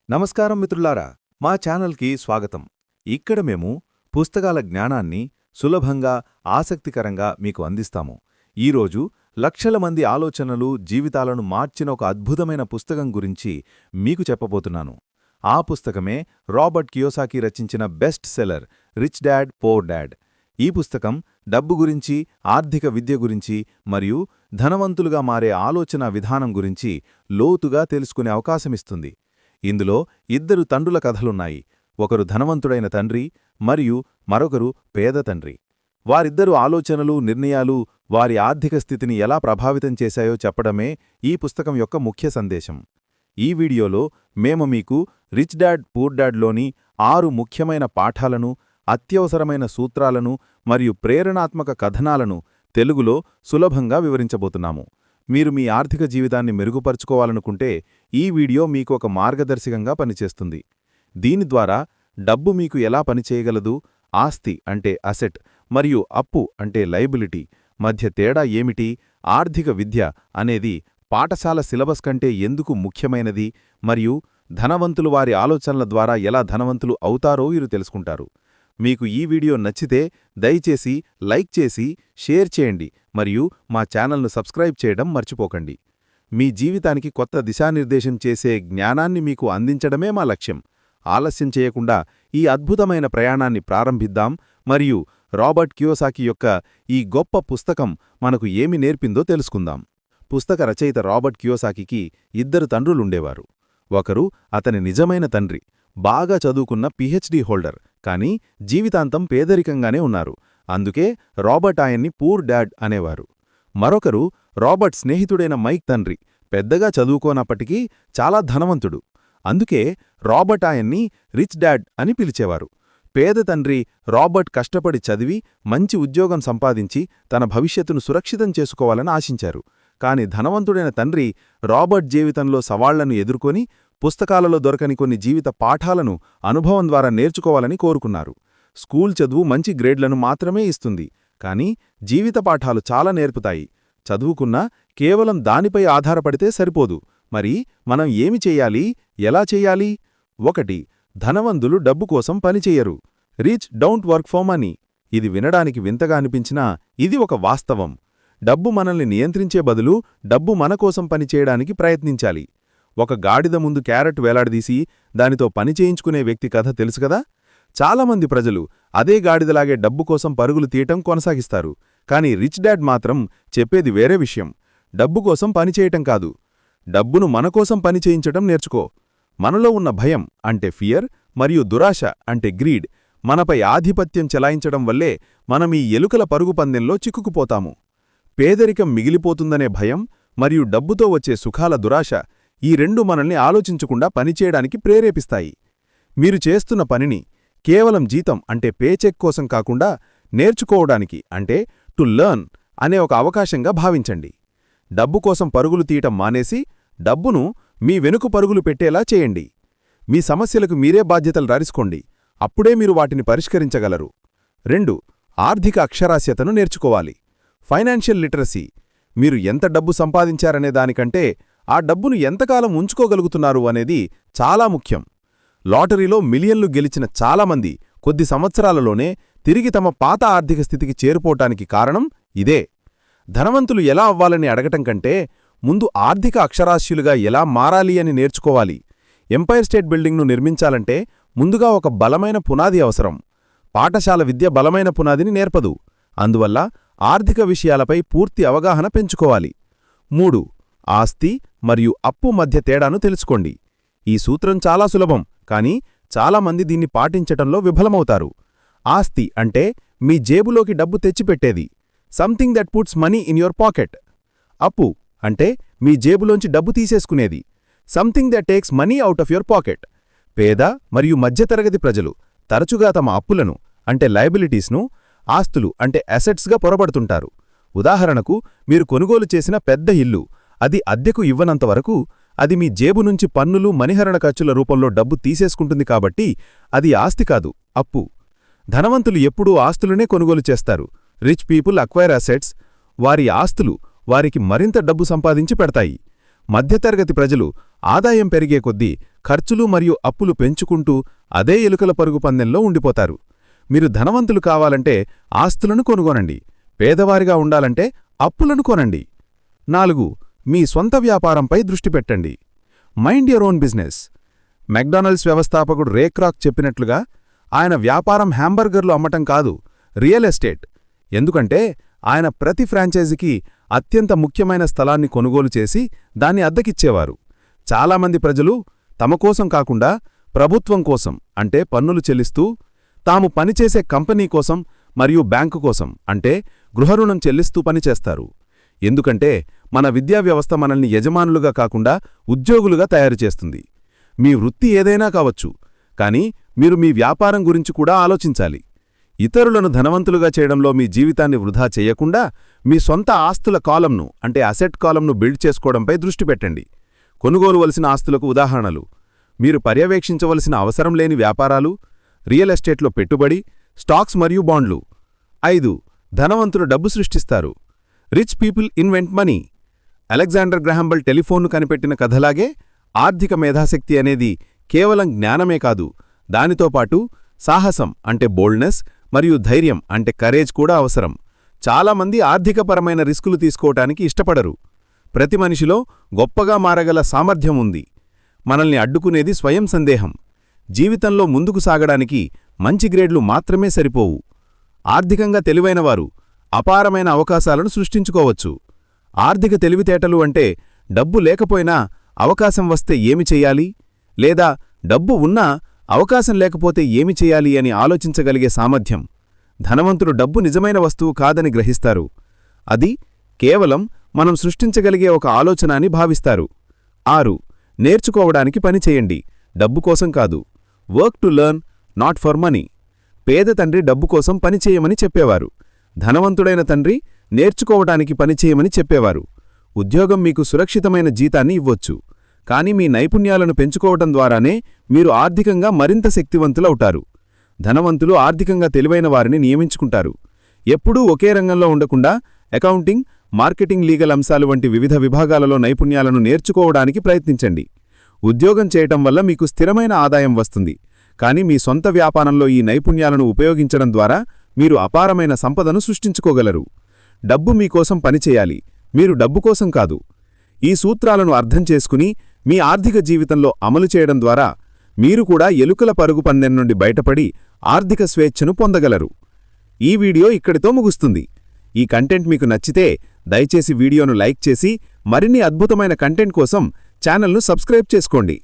నమస్కారం మిత్రులారా, మా ఛానల్కి స్వాగతం. ఇక్కడ మేము పుస్తకాల జ్ఞానాన్ని సులభంగా, ఆసక్తికరంగా మీకు అందిస్తాము. ఈరోజు లక్షల మంది ఆలోచనలు, జీవితాలను మార్చిన ఒక అద్భుతమైన పుస్తకం గురించి మీకు చెప్పబోతున్నాను. ఆ పుస్తకమే రాబర్ట్ కియోసాకి రచించిన best seller rich dad poor dad. ఈ పుస్తకం డబ్బు గురించి, ఆర్థిక విద్య గురించి మరియు ధనవంతులుగా మారే ఆలోచన విధానం గురించి లోతుగా తెలుసుకునే అవకాశమిస్తుంది. ఇందులో ఇద్దరు తండ్రుల కథలున్నాయి. ఒకరు ధనవంతుడైన తండ్రి మరియు మరొకరు పేద తండ్రి. వారిద్దరు ఆలోచనలు, నిర్ణయాలు వారి ఆర్థిక స్థితిని ఎలా ప్రభావితం చేశాయో చెప్పడమే ఈ పుస్తకం యొక్క ముఖ్య సందేశం. ఈ వీడియోలో మేము మీకు రిచ్ డాడ్ పూర్ డాడ్లోని 6 ముఖ్యమైన పాఠాలను, అత్యవసరమైన సూత్రాలను మరియు ప్రేరణాత్మక కథనాలను తెలుగులో సులభంగా వివరించబోతున్నాము. మీరు మీ ఆర్థిక జీవితాన్ని మెరుగుపరుచుకోవాలనుకుంటే ఈ వీడియో మీకు ఒక మార్గదర్శకంగా పనిచేస్తుంది. దీని ద్వారా డబ్బు మీకు ఎలా పనిచేయగలదు, ఆస్తి అంటే అసెట్ మరియు అప్పు అంటే లయబిలిటీ మధ్య తేడా ఏమిటి, ఆర్థిక విద్య అనేది పాఠశాల సిలబస్ కంటే ఎందుకు ముఖ్యమైనది మరియు ధనవంతులు వారి ఆలోచనల ద్వారా ఎలా ధనవంతులు అవుతారో మీరు తెలుసుకుంటారు. మీకు ఈ వీడియో నచ్చితే దయచేసి లైక్ చేసి, షేర్ చేయండి మరియు మా ఛానల్ను సబ్స్క్రైబ్ చేయడం మర్చిపోకండి. మీ జీవితానికి కొత్త దిశానిర్దేశం చేసే జ్ఞానాన్ని మీకు అందించడమే మా లక్ష్యం. ఆలస్యం చేయకుండా ఈ అద్భుతమైన ప్రయాణాన్ని ప్రారంభిద్దాం మరియు రాబర్ట్ కియోసాకి యొక్క ఈ గొప్ప పుస్తకం మనకు ఏమి నేర్పిందో తెలుసుకుందాం. పుస్తక రచయిత రాబర్ట్ కియోసాకికి 2 తండ్రులుండేవారు. ఒకరు అతని నిజమైన తండ్రి, బాగా చదువుకున్న పిహెచ్డి హోల్డర్, కానీ జీవితాంతం పేదరికంగానే ఉన్నారు. అందుకే రాబర్ట్ ఆయన్ని పూర్ డాడ్ అనేవారు. మరొకరు రాబర్ట్ స్నేహితుడైన మైక్ తండ్రి, పెద్దగా చదువుకోనప్పటికీ చాలా ధనవంతుడు. అందుకే రాబర్ట్ ఆయన్ని రిచ్ డాడ్ అని పిలిచేవారు. పేద తండ్రి రాబర్ట్ కష్టపడి చదివి మంచి ఉద్యోగం సంపాదించి తన భవిష్యత్తును సురక్షితం చేసుకోవాలని ఆశించారు. కాని ధనవంతుడైన తండ్రి రాబర్ట్ జీవితంలో సవాళ్లను ఎదుర్కొని పుస్తకాలలో దొరకని కొన్ని జీవిత పాఠాలను అనుభవం ద్వారా నేర్చుకోవాలని కోరుకున్నారు. స్కూల్ చదువు మంచి గ్రేడ్లను మాత్రమే ఇస్తుంది, కానీ జీవిత పాఠాలు చాలా నేర్పుతాయి. చదువుకున్నా కేవలం దానిపై ఆధారపడితే సరిపోదు. మరి మనం ఏమి చెయ్యాలి, ఎలా చెయ్యాలి? 1. ధనవంతులు డబ్బు కోసం పనిచెయ్యరు. Rich don't work for money. ఇది వినడానికి వింతగా అనిపించినా ఇది ఒక వాస్తవం. డబ్బు మనల్ని నియంత్రించే బదులు డబ్బు మనకోసం పనిచేయడానికి ప్రయత్నించాలి. ఒక గాడిద ముందు క్యారెట్ వేలాడదీసి దానితో పని చేయించుకునే వ్యక్తి కథ తెలుసుకదా? చాలామంది ప్రజలు అదే గాడిదలాగే డబ్బు కోసం పరుగులు తీయటం కొనసాగిస్తారు. కానీ రిచ్ డాడ్ మాత్రం చెప్పేది వేరే విషయం. డబ్బు కోసం పనిచేయటం కాదు, డబ్బును మనకోసం పనిచేయించటం నేర్చుకో. మనలో ఉన్న భయం అంటే ఫియర్ మరియు దురాశ అంటే గ్రీడ్ మనపై ఆధిపత్యం చెలాయించడం వల్లే మనం ఈ ఎలుకల పరుగు పందెంలో చిక్కుకుపోతాము. పేదరికం మిగిలిపోతుందనే భయం మరియు డబ్బుతో వచ్చే సుఖాల దురాశ ఈ రెండు మనల్ని ఆలోచించకుండా పనిచేయడానికి ప్రేరేపిస్తాయి. మీరు చేస్తున్న పనిని కేవలం జీతం అంటే పేచెక్ కోసం కాకుండా నేర్చుకోవడానికి అంటే టు లెర్న్ అనే ఒక అవకాశంగా భావించండి. డబ్బు కోసం పరుగులు తీయటం మానేసి డబ్బును మీ వెనుక పరుగులు పెట్టేలా చేయండి. మీ సమస్యలకు మీరే బాధ్యతలు రాసుకోండి. అప్పుడే మీరు వాటిని పరిష్కరించగలరు. 2. ఆర్థిక అక్షరాస్యతను నేర్చుకోవాలి. Financial literacy. మీరు ఎంత డబ్బు సంపాదించారనే దానికంటే ఆ డబ్బును ఎంతకాలం ఉంచుకోగలుగుతున్నారు అనేది చాలా ముఖ్యం. లాటరీలో మిలియన్లు గెలిచిన చాలామంది కొద్ది సంవత్సరాలలోనే తిరిగి తమ పాత ఆర్థిక స్థితికి చేరుకోవటానికి కారణం ఇదే. ధనవంతులు ఎలా అవ్వాలని అడగటం కంటే ముందు ఆర్థిక అక్షరాస్యులుగా ఎలా మారాలి అని నేర్చుకోవాలి. ఎంపైర్ స్టేట్ బిల్డింగ్ను నిర్మించాలంటే ముందుగా ఒక బలమైన పునాది అవసరం. పాఠశాల విద్య బలమైన పునాదిని నేర్పదు. అందువల్ల ఆర్థిక విషయాలపై పూర్తి అవగాహన పెంచుకోవాలి. 3. ఆస్తి మరియు అప్పు మధ్య తేడాను తెలుసుకోండి. ఈ సూత్రం చాలా సులభం, కానీ చాలామంది దీన్ని పాటించటంలో విఫలమవుతారు. ఆస్తి అంటే మీ జేబులోకి డబ్బు తెచ్చిపెట్టేది, something that puts money in your pocket. అప్పు అంటే మీ జేబులోంచి డబ్బు తీసేసుకునేది, something that takes money out of your pocket. పేద మరియు మధ్యతరగతి ప్రజలు తరచుగా తమ అప్పులను అంటే లయబిలిటీస్ను ఆస్తులు అంటే అసెట్స్గా పొరబడుతుంటారు. ఉదాహరణకు, మీరు కొనుగోలు చేసిన పెద్ద ఇల్లు అది అద్దెకు ఇవ్వనంతవరకు అది మీ జేబు నుంచి పన్నులు, మణిహరణ ఖర్చుల రూపంలో డబ్బు తీసేసుకుంటుంది. కాబట్టి అది ఆస్తి కాదు, అప్పు. ధనవంతులు ఎప్పుడూ ఆస్తులనే కొనుగోలు చేస్తారు. Rich people acquire assets. వారి ఆస్తులు వారికి మరింత డబ్బు సంపాదించి పెడతాయి. మధ్యతరగతి ప్రజలు ఆదాయం పెరిగే కొద్దీ ఖర్చులు మరియు అప్పులు పెంచుకుంటూ అదే ఎలుకల పరుగు పందెంలో ఉండిపోతారు. మీరు ధనవంతులు కావాలంటే ఆస్తులను కొనుగొనండి, పేదవారిగా ఉండాలంటే అప్పులను కొనండి. 4. మీ సొంత వ్యాపారంపై దృష్టి పెట్టండి. Mind your own business. McDonald's వ్యవస్థాపకుడు రే క్రాక్ చెప్పినట్లుగా ఆయన వ్యాపారం హ్యాంబర్గర్లు అమ్మటం కాదు, రియల్ ఎస్టేట్. ఎందుకంటే ఆయన ప్రతి ఫ్రాంచైజీకి అత్యంత ముఖ్యమైన స్థలాన్ని కొనుగోలు చేసి దాన్ని అద్దెకిచ్చేవారు. చాలామంది ప్రజలు తమ కోసం కాకుండా ప్రభుత్వం కోసం అంటే పన్నులు చెల్లిస్తూ, తాము పనిచేసే కంపెనీ కోసం మరియు బ్యాంకు కోసం అంటే గృహరుణం చెల్లిస్తూ పనిచేస్తారు. ఎందుకంటే మన విద్యా వ్యవస్థ మనల్ని యజమానులుగా కాకుండా ఉద్యోగులుగా తయారుచేస్తుంది. మీ వృత్తి ఏదైనా కావచ్చు, కానీ మీరు మీ వ్యాపారం గురించి కూడా ఆలోచించాలి. ఇతరులను ధనవంతులుగా చేయడంలో మీ జీవితాన్ని వృధా చేయకుండా మీ సొంత ఆస్తుల కాలంను అంటే అసెట్ కాలంను బిల్డ్ చేసుకోవడంపై దృష్టి పెట్టండి. కొనుగోలువలసిన ఆస్తులకు ఉదాహరణలు: మీరు పర్యవేక్షించవలసిన అవసరం లేని వ్యాపారాలు, రియల్ ఎస్టేట్లో పెట్టుబడి, స్టాక్స్ మరియు బాండ్లు. 5. ధనవంతులు డబ్బు సృష్టిస్తారు. Rich people invent money. Alexander Graham Bell టెలిఫోన్ను కనిపెట్టిన కథలాగే ఆర్థిక మేధాశక్తి అనేది కేవలం జ్ఞానమే కాదు, దానితో పాటు సాహసం అంటే బోల్డ్నెస్ మరియు ధైర్యం అంటే కరేజ్ కూడా అవసరం. చాలామంది ఆర్థికపరమైన రిస్కులు తీసుకోవటానికి ఇష్టపడరు. ప్రతి మనిషిలో గొప్పగా మారగల సామర్థ్యం ఉంది. మనల్ని అడ్డుకునేది స్వయం సందేహం. జీవితంలో ముందుకు సాగడానికి మంచి గ్రేడ్లు మాత్రమే సరిపోవు. ఆర్థికంగా తెలివైనవారు అపారమైన అవకాశాలను సృష్టించుకోవచ్చు. ఆర్థిక తెలివితేటలు అంటే డబ్బు లేకపోయినా అవకాశం వస్తే ఏమి చెయ్యాలి, లేదా డబ్బు ఉన్నా అవకాశం లేకపోతే ఏమి చెయ్యాలి అని ఆలోచించగలిగే సామర్థ్యం. ధనవంతులు డబ్బు నిజమైన వస్తువు కాదని గ్రహిస్తారు. అది కేవలం మనం సృష్టించగలిగే ఒక ఆలోచన అని భావిస్తారు. 6. నేర్చుకోవడానికి పనిచేయండి, డబ్బు కోసం కాదు. Work to learn, not for money. పేద తండ్రి డబ్బు కోసం పనిచేయమని చెప్పేవారు. ధనవంతుడైన తండ్రి నేర్చుకోవటానికి పనిచేయమని చెప్పేవారు. ఉద్యోగం మీకు సురక్షితమైన జీతాన్ని ఇవ్వొచ్చు, కానీ మీ నైపుణ్యాలను పెంచుకోవటం ద్వారానే మీరు ఆర్థికంగా మరింత శక్తివంతులవుతారు. ధనవంతులు ఆర్థికంగా తెలివైన వారిని నియమించుకుంటారు. ఎప్పుడూ ఒకే రంగంలో ఉండకుండా అకౌంటింగ్, మార్కెటింగ్, లీగల్ అంశాలు వంటి వివిధ విభాగాలలో నైపుణ్యాలను నేర్చుకోవడానికి ప్రయత్నించండి. ఉద్యోగం చేయటం వల్ల మీకు స్థిరమైన ఆదాయం వస్తుంది, కానీ మీ సొంత వ్యాపారంలో ఈ నైపుణ్యాలను ఉపయోగించడం ద్వారా మీరు అపారమైన సంపదను సృష్టించుకోగలరు. డబ్బు మీకోసం పనిచేయాలి, మీరు డబ్బు కోసం కాదు. ఈ సూత్రాలను అర్థం చేసుకుని మీ ఆర్థిక జీవితంలో అమలు చేయడం ద్వారా మీరు కూడా ఎలుకల పరుగు పందెం నుండి బయటపడి ఆర్థిక స్వేచ్ఛను పొందగలరు. ఈ వీడియో ఇక్కడితో ముగుస్తుంది. ఈ కంటెంట్ మీకు నచ్చితే దయచేసి వీడియోను లైక్ చేసి మరిన్ని అద్భుతమైన కంటెంట్ కోసం ఛానల్ను సబ్స్క్రైబ్ చేసుకోండి.